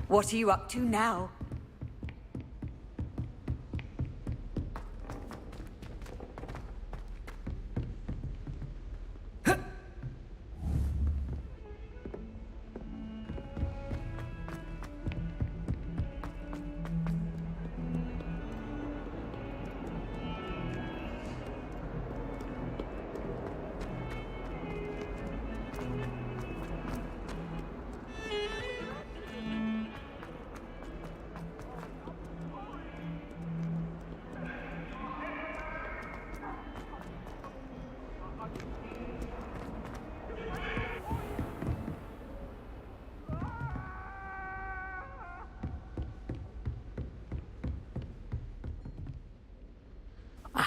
What are you up to now?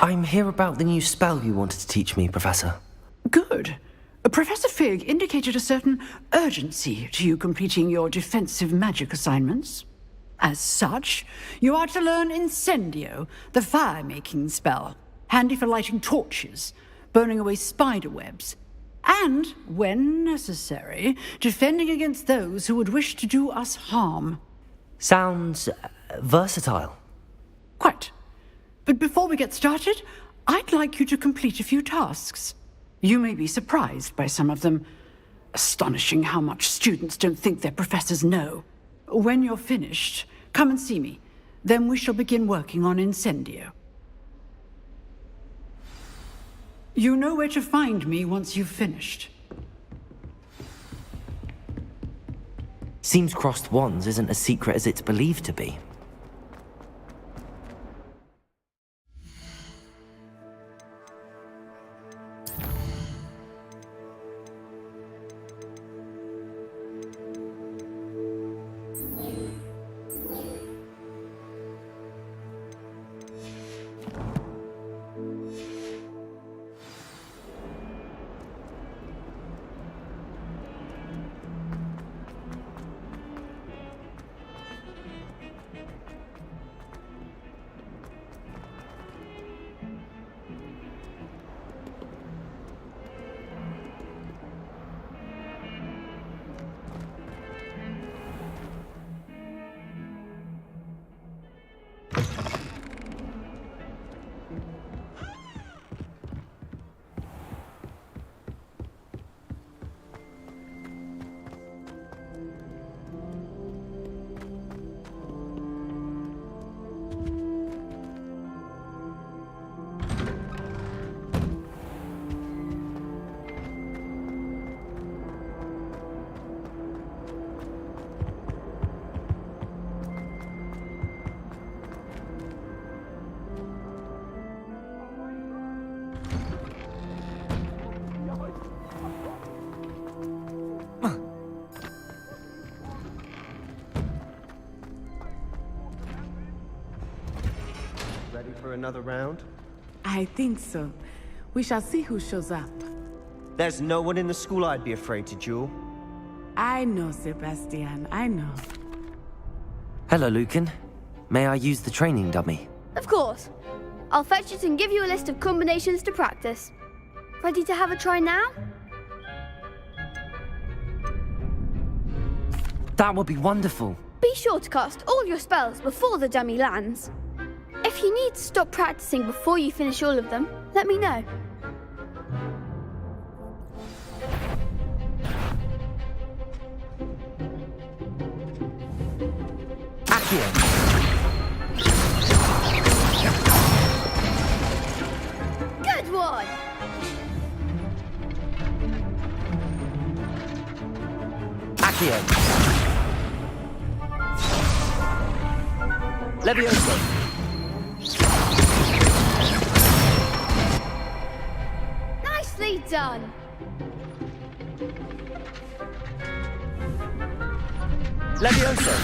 I'm here about the new spell you wanted to teach me, Professor. Good. Professor Fig indicated a certain urgency to you completing your defensive magic assignments. As such, you are to learn Incendio, the fire-making spell, handy for lighting torches, burning away spider webs, and, when necessary, defending against those who would wish to do us harm. Sounds versatile. Quite. But before we get started, I'd like you to complete a few tasks. You may be surprised by some of them. Astonishing how much students don't think their professors know. When you're finished, come and see me. Then we shall begin working on Incendio. You know where to find me once you've finished. Seems crossed wands isn't as secret as it's believed to be. Ready for another round? I think so. We shall see who shows up. There's no one in the school I'd be afraid to duel. I know, Sebastian, I know. Hello, Lucan. May I use the training dummy? Of course. I'll fetch it and give you a list of combinations to practice. Ready to have a try now? That would be wonderful. Be sure to cast all your spells before the dummy lands. If you need to stop practicing before you finish all of them, let me know. Accio. Good one! Accio. Levioso. Nicely done! Levioso.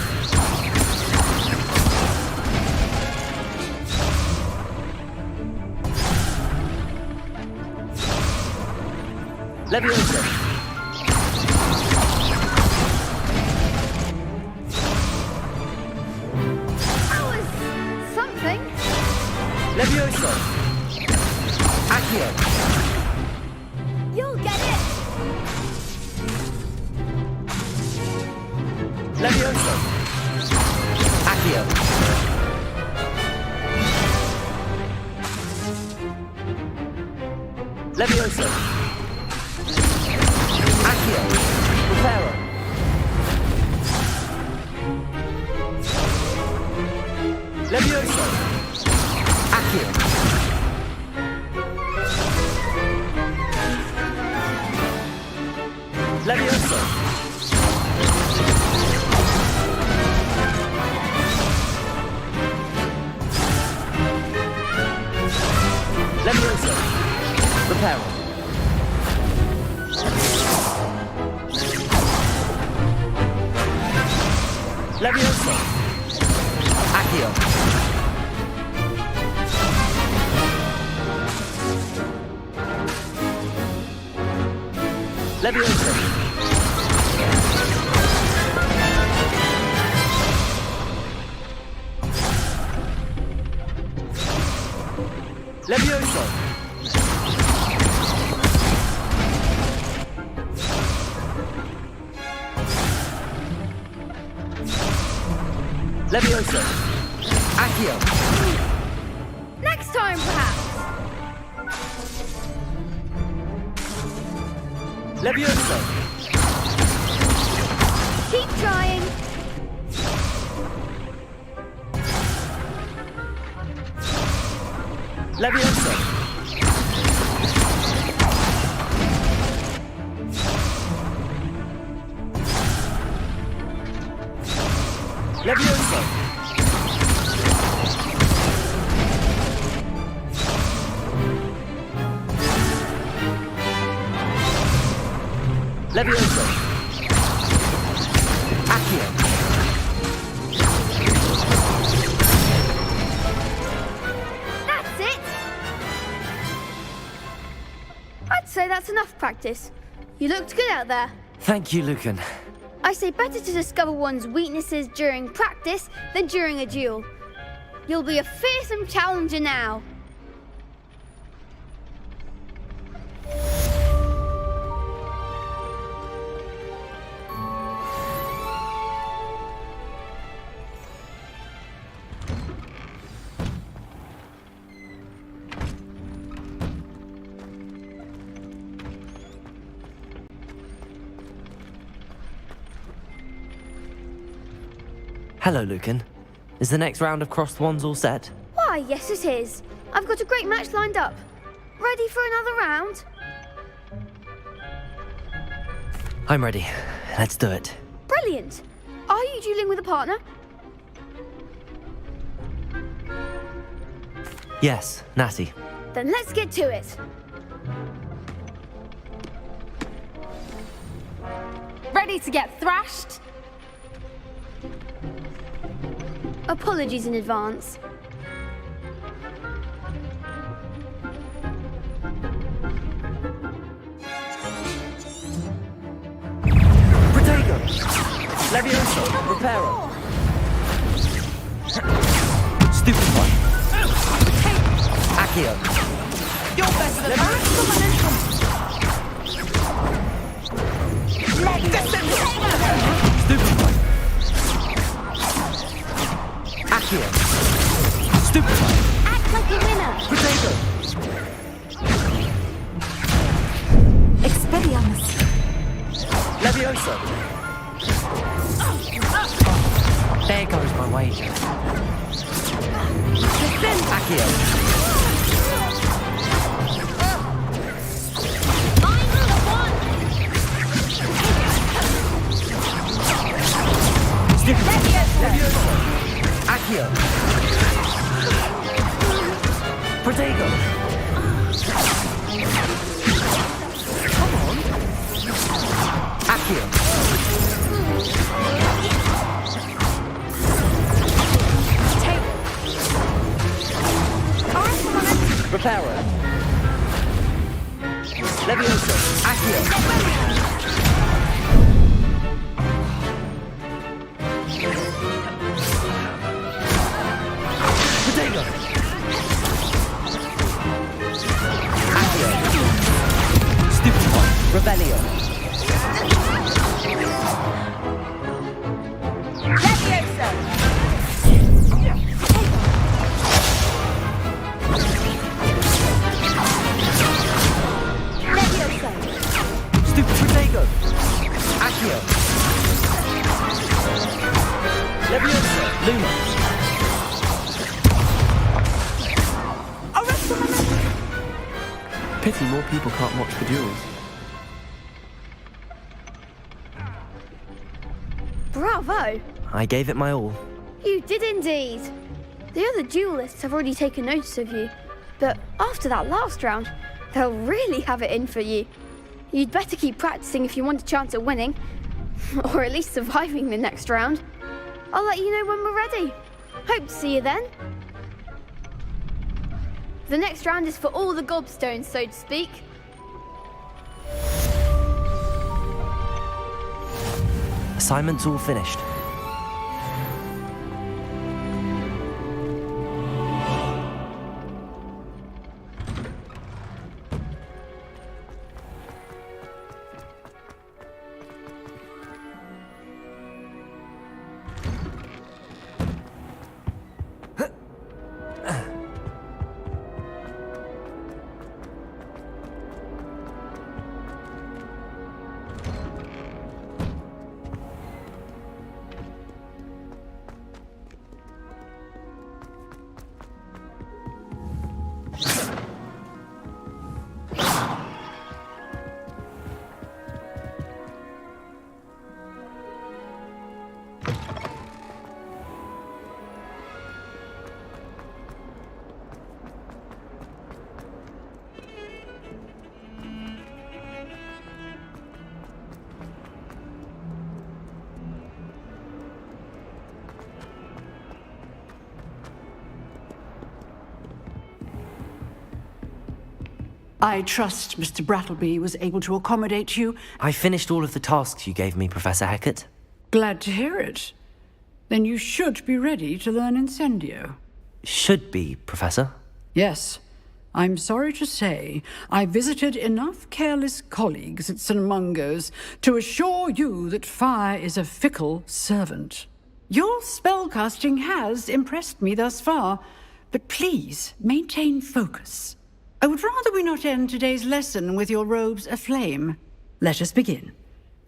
Levioso. That was something. Levioso. Accio. You'll get it. Levioso. Levioso. Accio. Reparo. Levioso. Accio. Levioso. Levioso. Reparo. Levioso. Accio. Levioso. Levioso. Levioso. Accio. Next time, perhaps. Levioso. Keep trying. Levioso. Levioso. Levioso. Accio. That's it. I'd say that's enough practice. You looked good out there. Thank you, Lucan. I say better to discover one's weaknesses during practice than during a duel. You'll be a fearsome challenger now. Hello, Lucan. Is the next round of crossed wands all set? Why, yes it is. I've got a great match lined up. Ready for another round? I'm ready. Let's do it. Brilliant. Are you dueling with a partner? Yes, Natty. Then let's get to it. Ready to get thrashed? Apologies in advance. Protego! Levioso! Reparo! Stupid one! Accio! You're better than Stupid one! Accio! Stupid one! Act like a winner. Protego! Expelliarmus. Levioso! There goes my wager. Accio! Stupid one! Levioso! Accio! Protego! Come on! Accio! Reparo! Levioso! Accio! Protego! Accio! Stupid one! Rebellion! Pity more people can't watch the duels. Bravo! I gave it my all. You did indeed. The other duelists have already taken notice of you, but after that last round, they'll really have it in for you. You'd better keep practicing if you want a chance at winning, or at least surviving the next round. I'll let you know when we're ready. Hope to see you then. The next round is for all the gobstones, so to speak. Assignment's all finished. I trust Mr. Brattleby was able to accommodate you. I finished all of the tasks you gave me, Professor Hackett. Glad to hear it. Then you should be ready to learn Incendio. Should be, Professor. Yes. I'm sorry to say, I visited enough careless colleagues at St. Mungo's to assure you that fire is a fickle servant. Your spellcasting has impressed me thus far, but please maintain focus. I would rather we not end today's lesson with your robes aflame. Let us begin.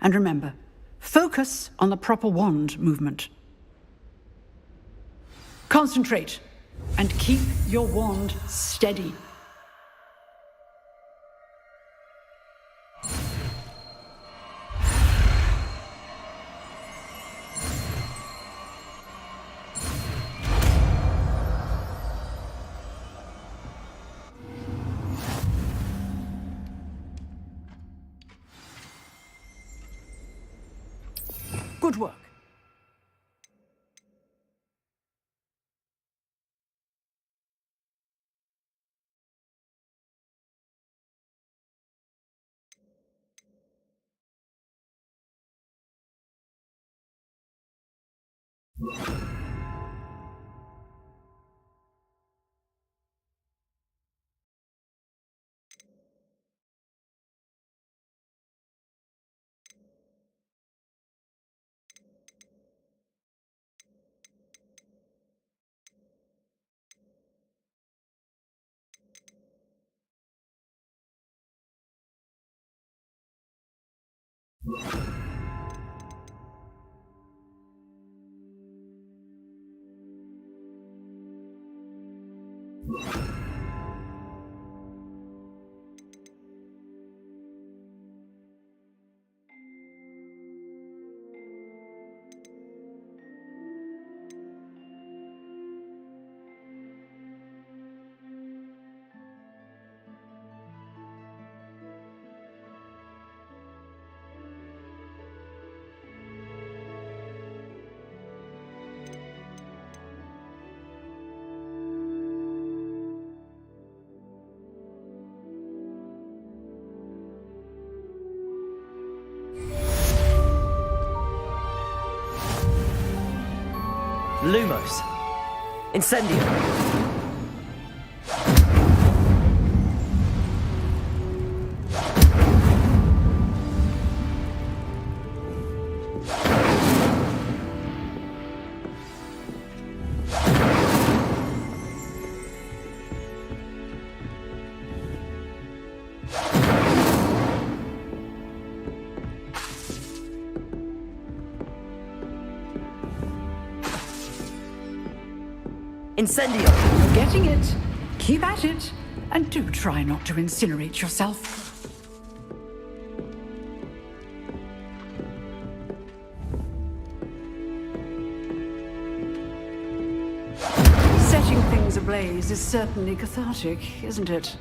And remember, focus on the proper wand movement. Concentrate, and keep your wand steady. Good work. Lumos. Incendio. Incendio! You're getting it. Keep at it. And do try not to incinerate yourself. Setting things ablaze is certainly cathartic, isn't it?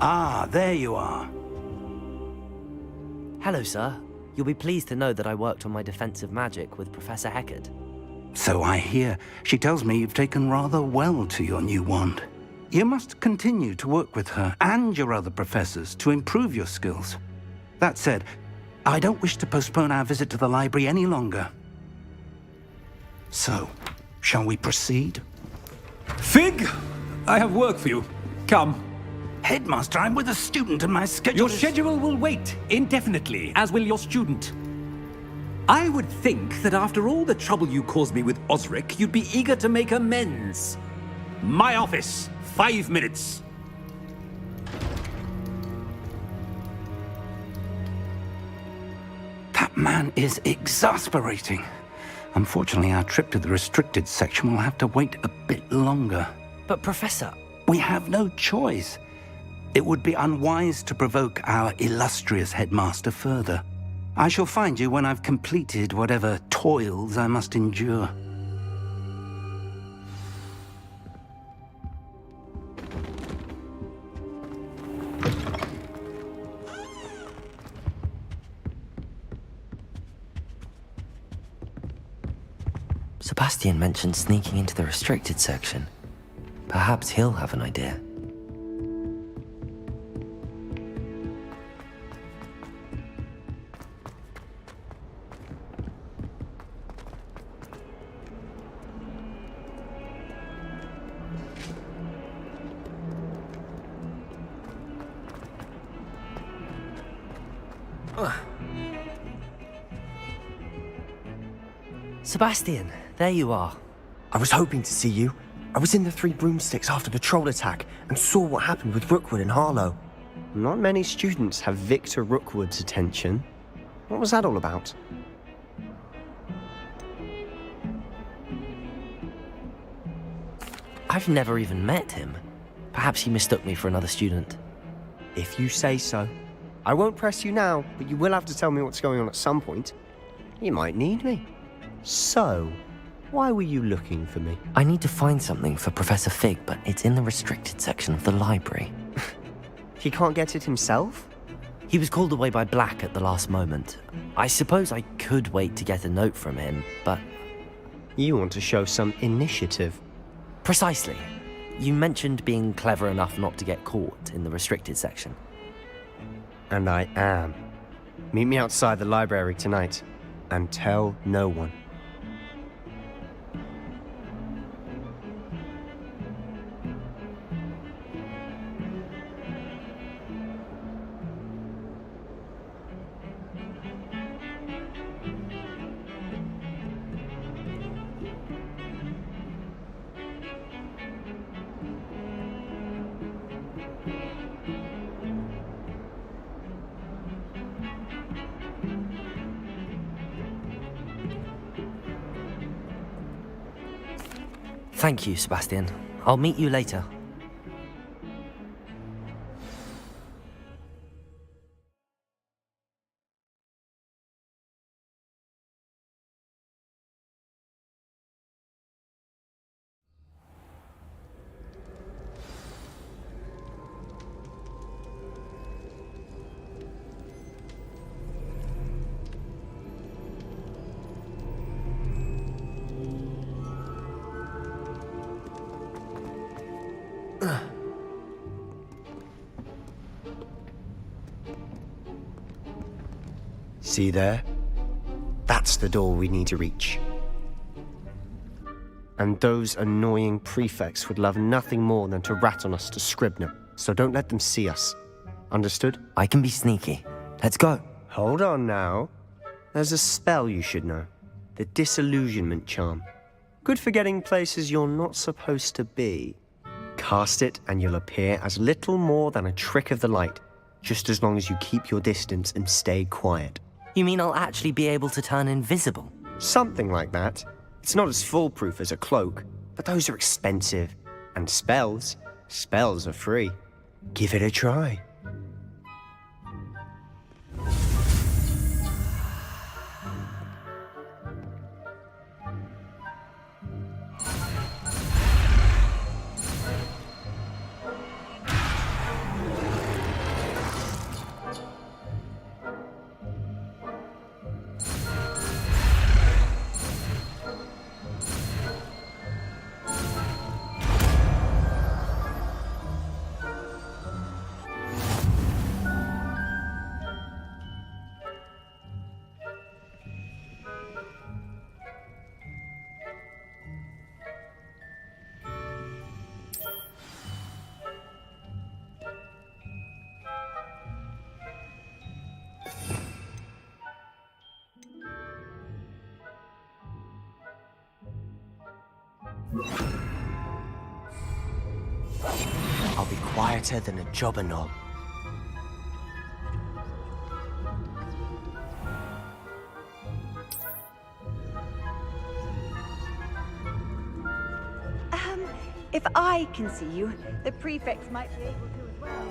Ah, there you are. Hello, sir. You'll be pleased to know that I worked on my defensive magic with Professor Heckard. So I hear. She tells me you've taken rather well to your new wand. You must continue to work with her and your other professors to improve your skills. That said, I don't wish to postpone our visit to the library any longer. So, shall we proceed? Fig, I have work for you. Come. Headmaster, I'm with a student and my schedule Your is... schedule will wait indefinitely, as will your student. I would think that after all the trouble you caused me with Osric, you'd be eager to make amends. My office, 5 minutes. That man is exasperating. Unfortunately, our trip to the restricted section will have to wait a bit longer. But Professor... We have no choice. It would be unwise to provoke our illustrious headmaster further. I shall find you when I've completed whatever toils I must endure. Sebastian mentioned sneaking into the restricted section. Perhaps he'll have an idea. Sebastian, there you are. I was hoping to see you. I was in the Three Broomsticks after the troll attack and saw what happened with Rookwood and Harlow. Not many students have Victor Rookwood's attention. What was that all about? I've never even met him. Perhaps he mistook me for another student. If you say so. I won't press you now, but you will have to tell me what's going on at some point. You might need me. So, why were you looking for me? I need to find something for Professor Fig, but it's in the restricted section of the library. He can't get it himself? He was called away by Black at the last moment. I suppose I could wait to get a note from him, but... You want to show some initiative. Precisely. You mentioned being clever enough not to get caught in the restricted section. And I am. Meet me outside the library tonight, and tell no one. Thank you, Sebastian. I'll meet you later. See there? That's the door we need to reach. And those annoying prefects would love nothing more than to rat on us to Scribner, so don't let them see us. Understood? I can be sneaky. Let's go. Hold on now. There's a spell you should know. The Disillusionment Charm. Good for getting places you're not supposed to be. Cast it and you'll appear as little more than a trick of the light, just as long as you keep your distance and stay quiet. You mean I'll actually be able to turn invisible? Something like that. It's not as foolproof as a cloak, but those are expensive. And spells are free. Give it a try. I'll be quieter than a jobber knob. If I can see you, the prefects might be able to as well.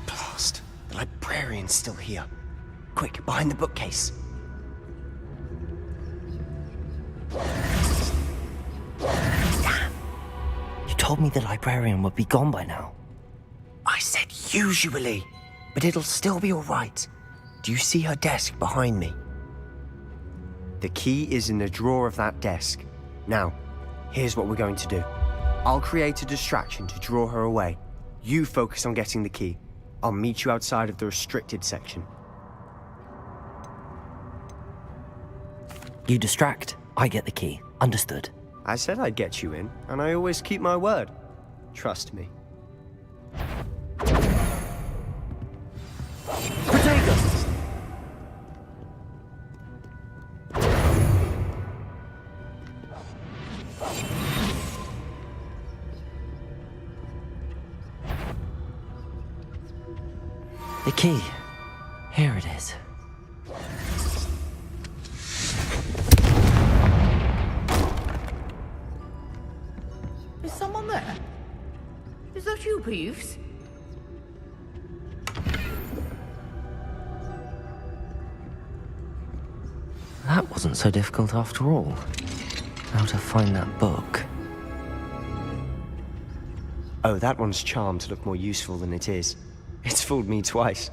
Blast! The librarian's still here. Quick, behind the bookcase. You told me the librarian would be gone by now. I said usually, but it'll still be all right. Do you see her desk behind me? The key is in the drawer of that desk. Now, here's what we're going to do. I'll create a distraction to draw her away. You focus on getting the key. I'll meet you outside of the restricted section. You distract, I get the key. Understood. I said I'd get you in, and I always keep my word. Trust me. Protego! The key. Here it is. Is someone there? Is that you, Peeves? That wasn't so difficult after all. How to find that book. Oh, that one's charmed to look more useful than it is. It's fooled me twice.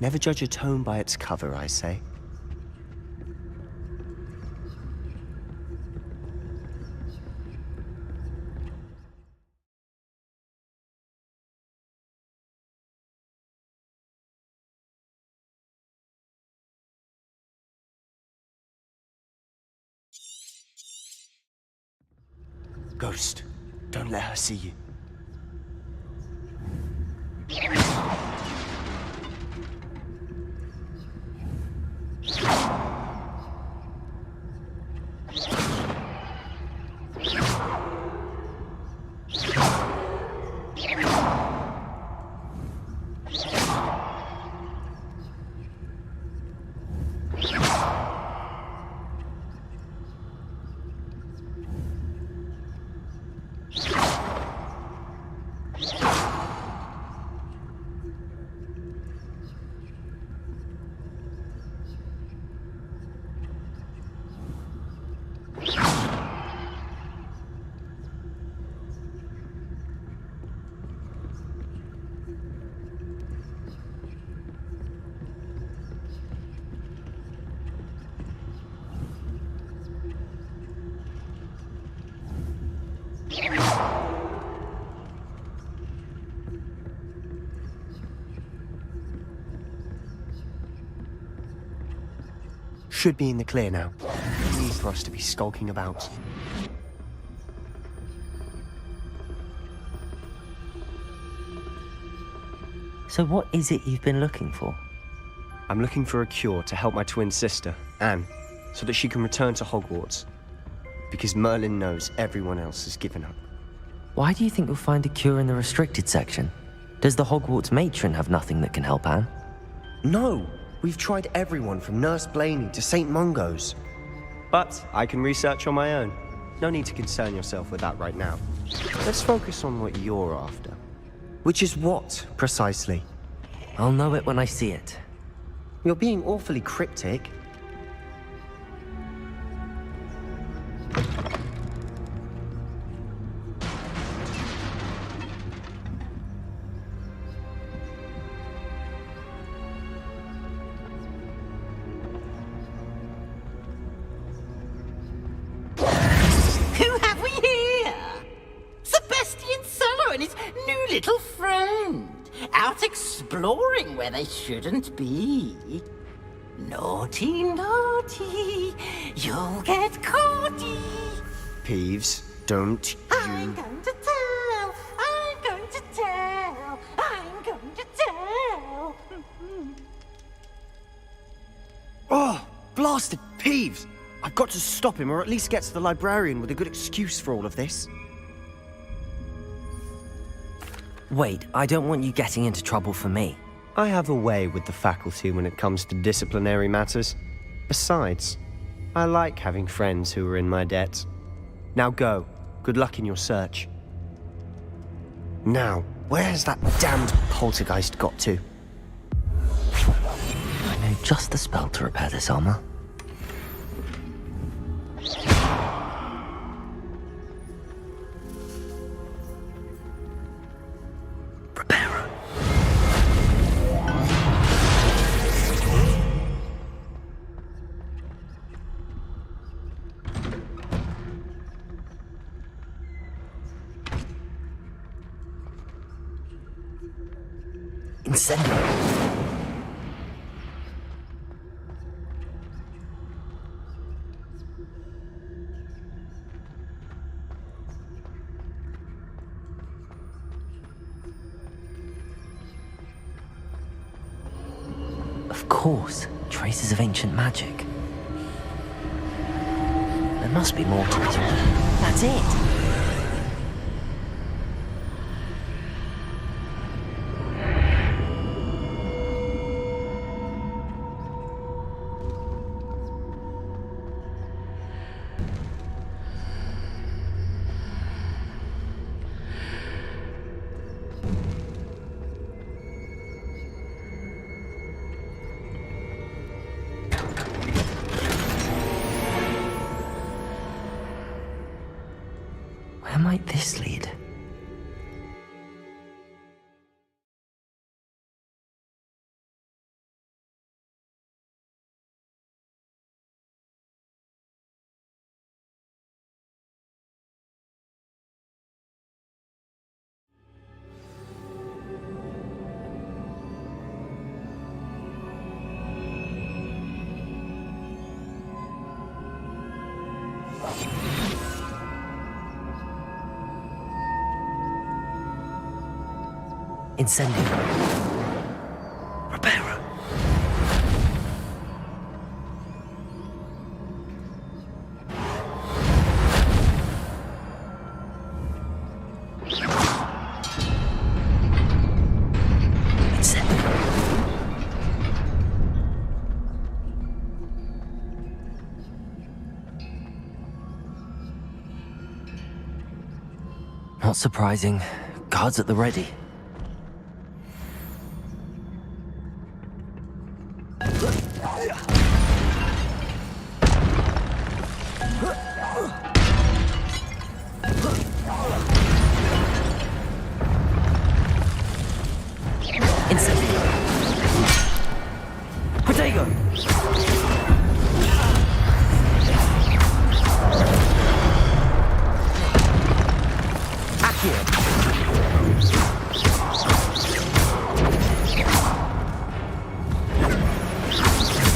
Never judge a tome by its cover, I say. Ghost, don't let her see you. should be in the clear now. No need for us to be skulking about. So what is it you've been looking for? I'm looking for a cure to help my twin sister, Anne, so that she can return to Hogwarts. Because Merlin knows everyone else has given up. Why do you think you'll find a cure in the restricted section? Does the Hogwarts matron have nothing that can help Anne? No! We've tried everyone from Nurse Blaney to St. Mungo's. But I can research on my own. No need to concern yourself with that right now. Let's focus on what you're after. Which is what, precisely? I'll know it when I see it. You're being awfully cryptic. Who have we here? Sebastian Solo and his new little friend. Out exploring where they shouldn't be. Naughty, naughty. You'll get caughty. Peeves, don't I'm you... going to tell. I'm going to tell. I'm going to tell. Oh, blasted Peeves! I've got to stop him, or at least get to the librarian with a good excuse for all of this. Wait, I don't want you getting into trouble for me. I have a way with the faculty when it comes to disciplinary matters. Besides, I like having friends who are in my debt. Now go. Good luck in your search. Now, where has that damned poltergeist got to? I know just the spell to repair this armor. Repairer. Incendio. Of course, traces of ancient magic. There must be more to it. That's it! Where might this lead? Incendio. Repairer. Incendio. Not surprising. Guards at the ready.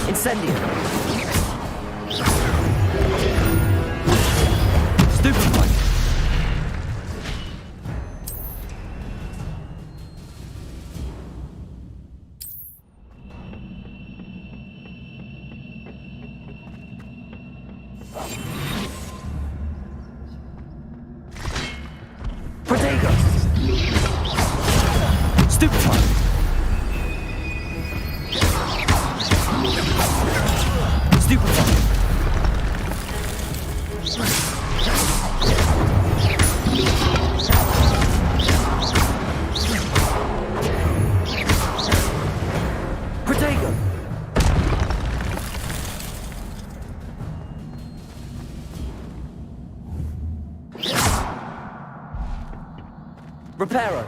Incendio. Stupefy! Stupefy! Protego! Reparo!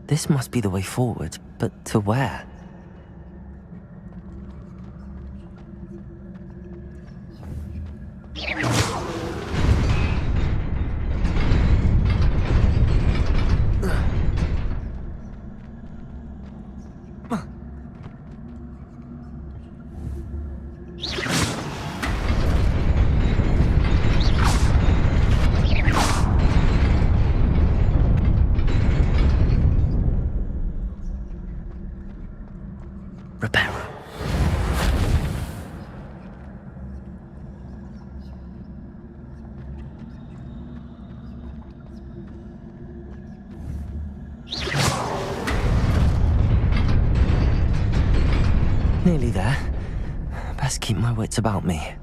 This must be the way forward, but to where? Reparo. Nearly there. Best keep my wits about me.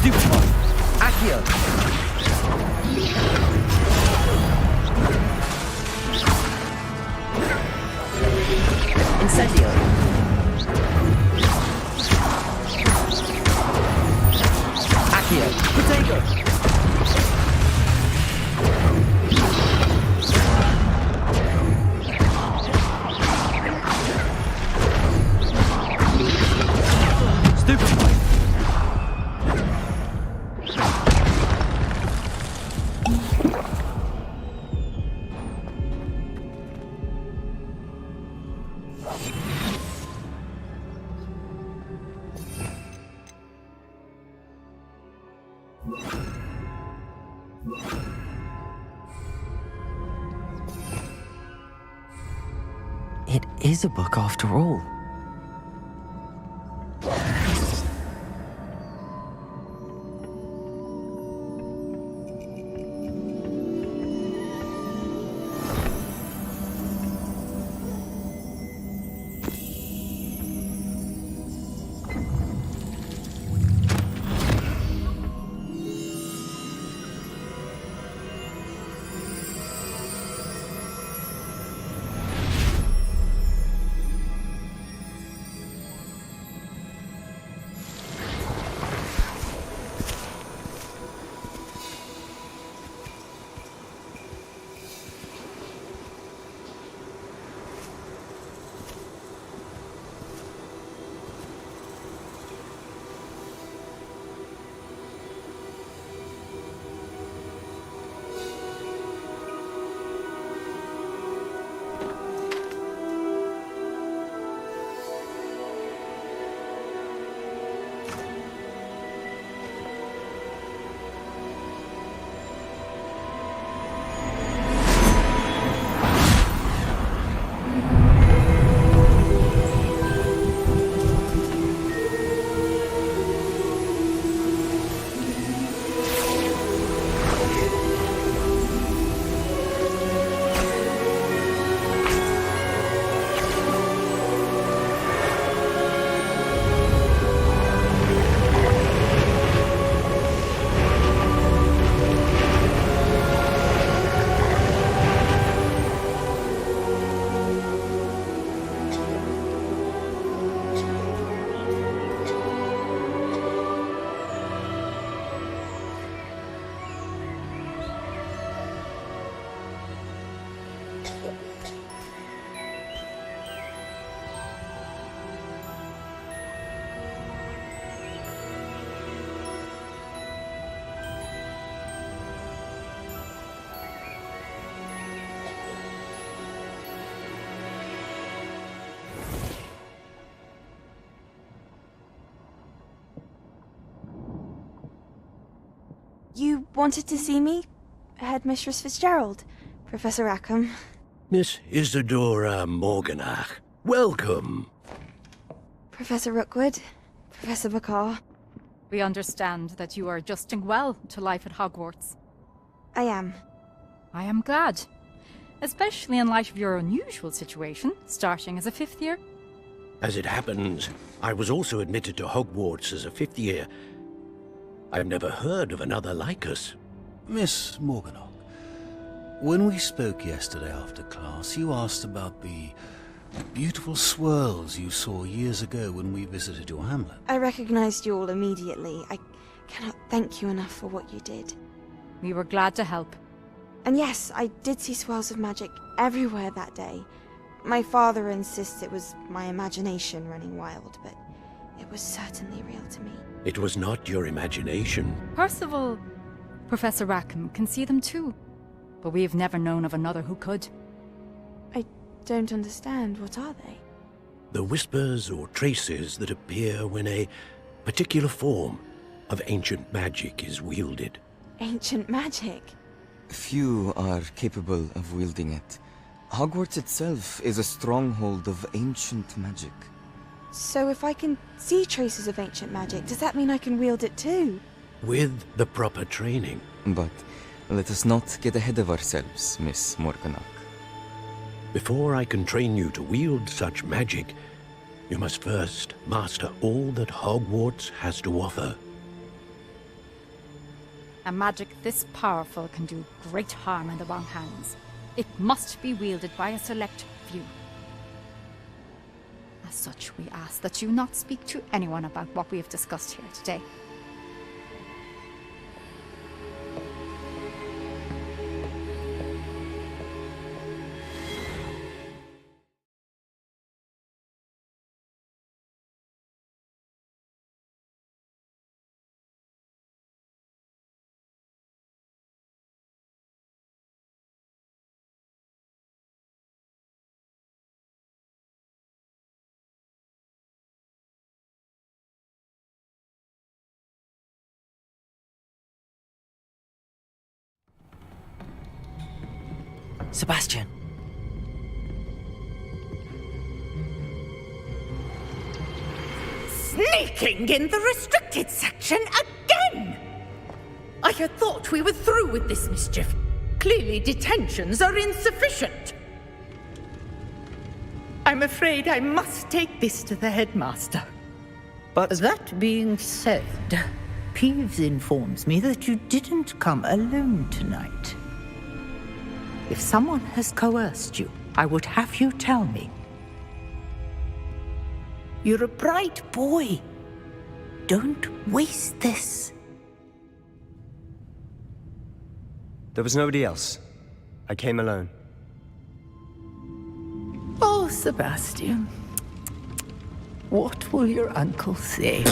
Stupefy. Accio. Incendio. Accio. Protego. Stupefy. It is a book after all. You wanted to see me? Headmistress Fitzgerald? Professor Rackham? Miss Isadora Morganach, welcome. Professor Rookwood? Professor Bakar? We understand that you are adjusting well to life at Hogwarts. I am. I am glad. Especially in light of your unusual situation, starting as a 5th year. As it happens, I was also admitted to Hogwarts as a 5th year. I've never heard of another like us. Miss Morganach, when we spoke yesterday after class, you asked about the beautiful swirls you saw years ago when we visited your hamlet. I recognized you all immediately. I cannot thank you enough for what you did. We were glad to help. And yes, I did see swirls of magic everywhere that day. My father insists it was my imagination running wild, but it was certainly real to me. It was not your imagination. Percival, Professor Rackham can see them too. But we have never known of another who could. I don't understand. What are they? The whispers or traces that appear when a particular form of ancient magic is wielded. Ancient magic? Few are capable of wielding it. Hogwarts itself is a stronghold of ancient magic. So if I can see traces of ancient magic, does that mean I can wield it too? With the proper training. But let us not get ahead of ourselves, Miss Morganach. Before I can train you to wield such magic, you must first master all that Hogwarts has to offer. A magic this powerful can do great harm in the wrong hands. It must be wielded by a select few. As such, we ask that you not speak to anyone about what we have discussed here today. Sebastian. Sneaking in the restricted section again! I had thought we were through with this mischief. Clearly detentions are insufficient. I'm afraid I must take this to the headmaster. But that being said, Peeves informs me that you didn't come alone tonight. If someone has coerced you, I would have you tell me. You're a bright boy. Don't waste this. there was nobody else. I came alone. Oh, Sebastian. What will your uncle say?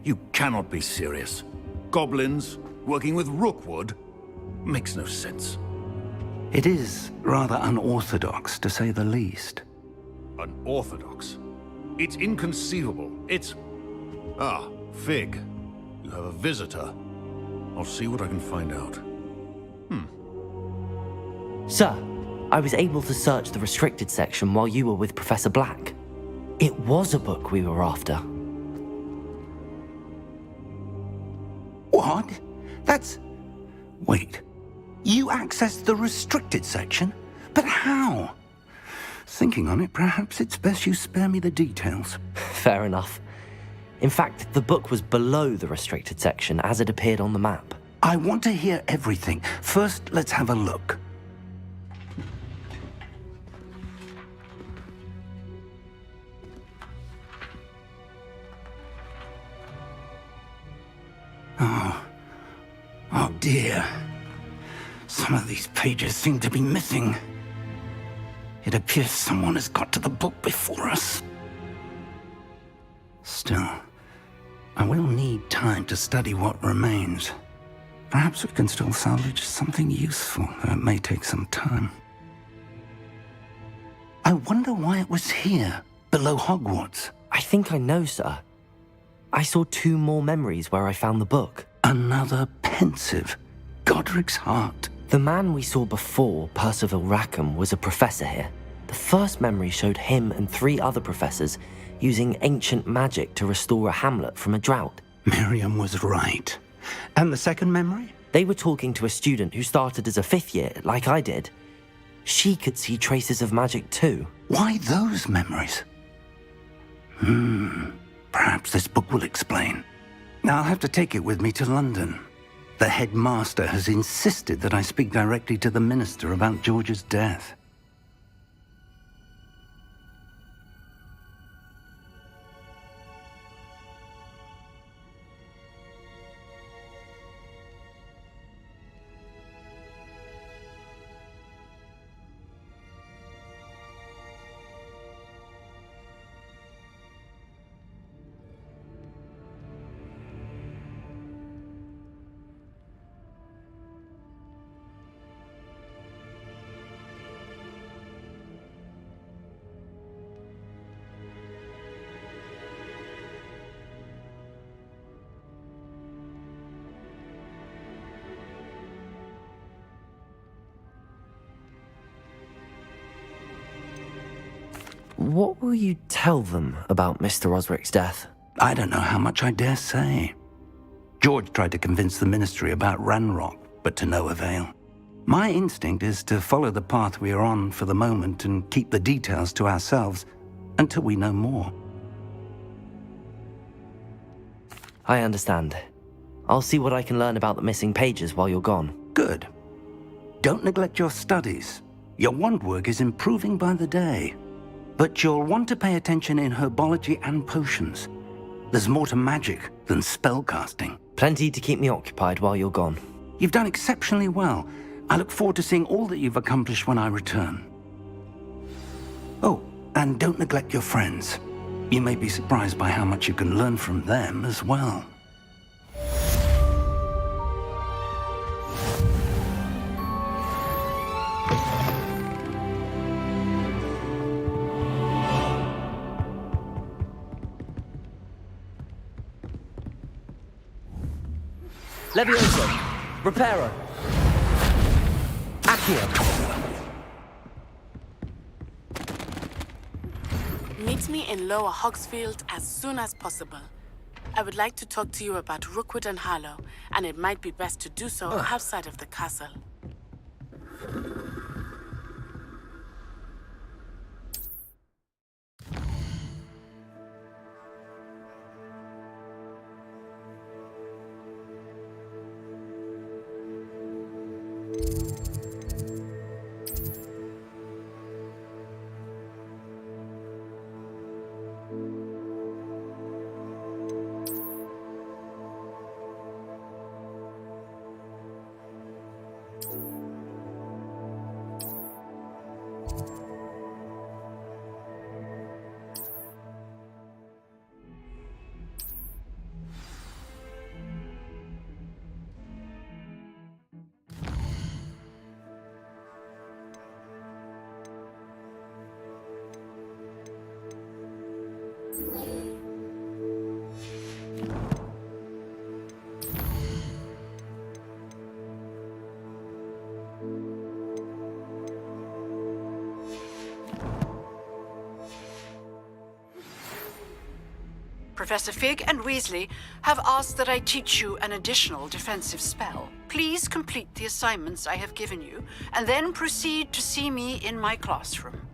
You cannot be serious. Goblins working with Rookwood? Makes no sense. It is rather unorthodox, to say the least. Unorthodox? It's inconceivable. It's... Ah, Fig. You have a visitor. I'll see what I can find out. Sir, I was able to search the restricted section while you were with Professor Black. It was a book we were after. What? That's... Wait. You accessed the restricted section? But how? Thinking on it, perhaps it's best you spare me the details. Fair enough. In fact, the book was below the restricted section as it appeared on the map. I want to hear everything. First, let's have a look. Oh dear. Some of these pages seem to be missing. It appears someone has got to the book before us. Still, I will need time to study what remains. Perhaps we can still salvage something useful, though it may take some time. I wonder why it was here, below Hogwarts. I think I know, sir. I saw 2 more memories where I found the book. Another pensive Godric's heart. The man we saw before, Percival Rackham, was a professor here. The first memory showed him and 3 other professors using ancient magic to restore a hamlet from a drought. Miriam was right. And the second memory? They were talking to a student who started as a 5th year, like I did. She could see traces of magic too. Why those memories? Perhaps this book will explain. Now I'll have to take it with me to London. The headmaster has insisted that I speak directly to the minister about George's death. What will you tell them about Mr. Osric's death? I don't know how much I dare say. George tried to convince the ministry about Ranrock, but to no avail. My instinct is to follow the path we are on for the moment and keep the details to ourselves until we know more. I understand. I'll see what I can learn about the missing pages while you're gone. Good. Don't neglect your studies. Your wand work is improving by the day. But you'll want to pay attention in herbology and potions. There's more to magic than spellcasting. Plenty to keep me occupied while you're gone. You've done exceptionally well. I look forward to seeing all that you've accomplished when I return. Oh, and don't neglect your friends. You may be surprised by how much you can learn from them as well. Levioso, Reparo, Accio. Meet me in Lower Hogsfield as soon as possible. I would like to talk to you about Rookwood and Harlow, and it might be best to do so outside of the castle. Professor Fig and Weasley have asked that I teach you an additional defensive spell. Please complete the assignments I have given you, and then proceed to see me in my classroom.